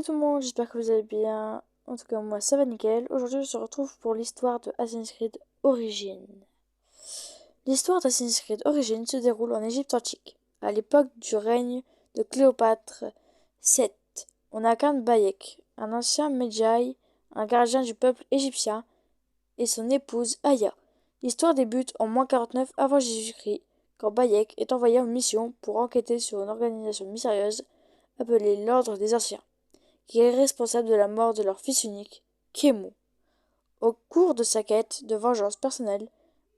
tout le monde, j'espère que vous allez bien. En tout cas, moi ça va nickel. Aujourd'hui, on se retrouve pour l'histoire de Assassin's Creed Origins. L'histoire d'Assassin's Creed Origins se déroule en Égypte antique, à l'époque du règne de Cléopâtre VII. On incarne Bayek, un ancien Medjay, un gardien du peuple égyptien, et son épouse Aya. L'histoire débute en -49 avant Jésus-Christ, quand Bayek est envoyé en mission pour enquêter sur une organisation mystérieuse appelée l'Ordre des Anciens, qui est responsable de la mort de leur fils unique, Khemu. Au cours de sa quête de vengeance personnelle,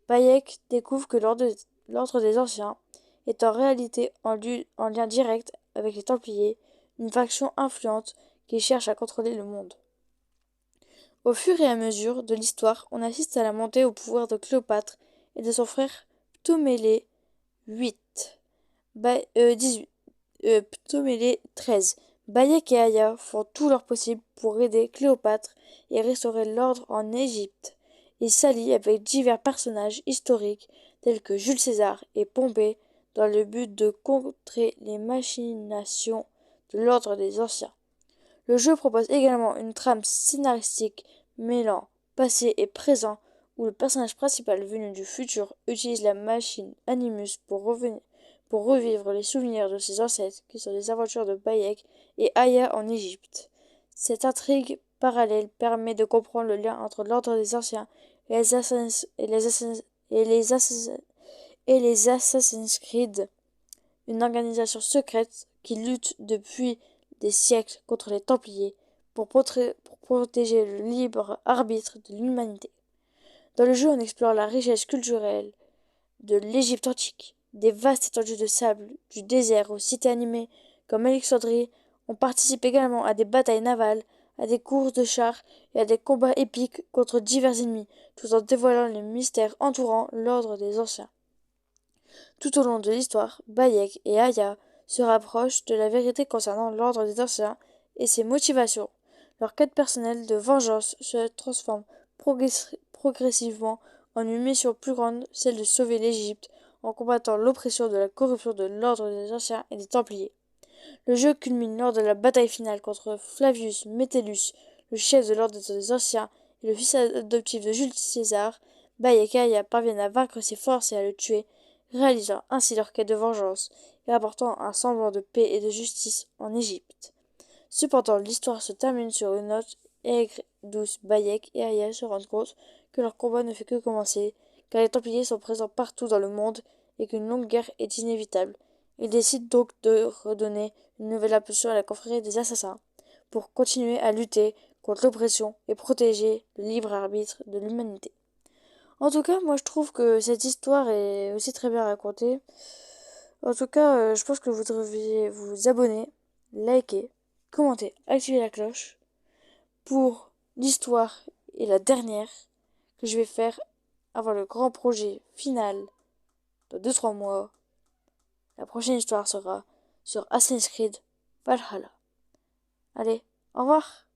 Bayek découvre que l'Ordre des Anciens est en réalité en lien direct avec les Templiers, une faction influente qui cherche à contrôler le monde. Au fur et à mesure de l'histoire, on assiste à la montée au pouvoir de Cléopâtre et de son frère Ptolémée XIII. Bayek et Aya font tout leur possible pour aider Cléopâtre et restaurer l'ordre en Égypte. Ils s'allient avec divers personnages historiques tels que Jules César et Pompée dans le but de contrer les machinations de l'ordre des Anciens. Le jeu propose également une trame scénaristique mêlant passé et présent où le personnage principal venu du futur utilise la machine Animus pour revivre les souvenirs de ses ancêtres qui sont les aventures de Bayek et Aya en Égypte. Cette intrigue parallèle permet de comprendre le lien entre l'ordre des Anciens et les Assassin's Creed, une organisation secrète qui lutte depuis des siècles contre les Templiers pour protéger le libre arbitre de l'humanité. Dans le jeu, on explore la richesse culturelle de l'Égypte antique, des vastes étendues de sable, du désert aux cités animées comme Alexandrie. On participe également à des batailles navales, à des courses de chars et à des combats épiques contre divers ennemis, tout en dévoilant les mystères entourant l'ordre des Anciens. Tout au long de l'histoire, Bayek et Aya se rapprochent de la vérité concernant l'ordre des Anciens et ses motivations. Leur quête personnelle de vengeance se transforme progressivement en une mission plus grande, celle de sauver l'Égypte, en combattant l'oppression de la corruption de l'ordre des Anciens et des Templiers. Le jeu culmine lors de la bataille finale contre Flavius Metellus, le chef de l'ordre des Anciens et le fils adoptif de Jules César. Bayek et Aya parviennent à vaincre ses forces et à le tuer, réalisant ainsi leur quête de vengeance et apportant un semblant de paix et de justice en Égypte. Cependant, l'histoire se termine sur une note aigre, douce. Bayek et Aya se rendent compte que leur combat ne fait que commencer, car les Templiers sont présents partout dans le monde et qu'une longue guerre est inévitable. Ils décident donc de redonner une nouvelle impulsion à la confrérie des assassins, pour continuer à lutter contre l'oppression et protéger le libre arbitre de l'humanité. En tout cas, moi je trouve que cette histoire est aussi très bien racontée. En tout cas, je pense que vous devriez vous abonner, liker, commenter, activer la cloche pour l'histoire et la dernière que je vais faire avant le grand projet final dans 2-3 mois. La prochaine histoire sera sur Assassin's Creed Valhalla. Allez, au revoir!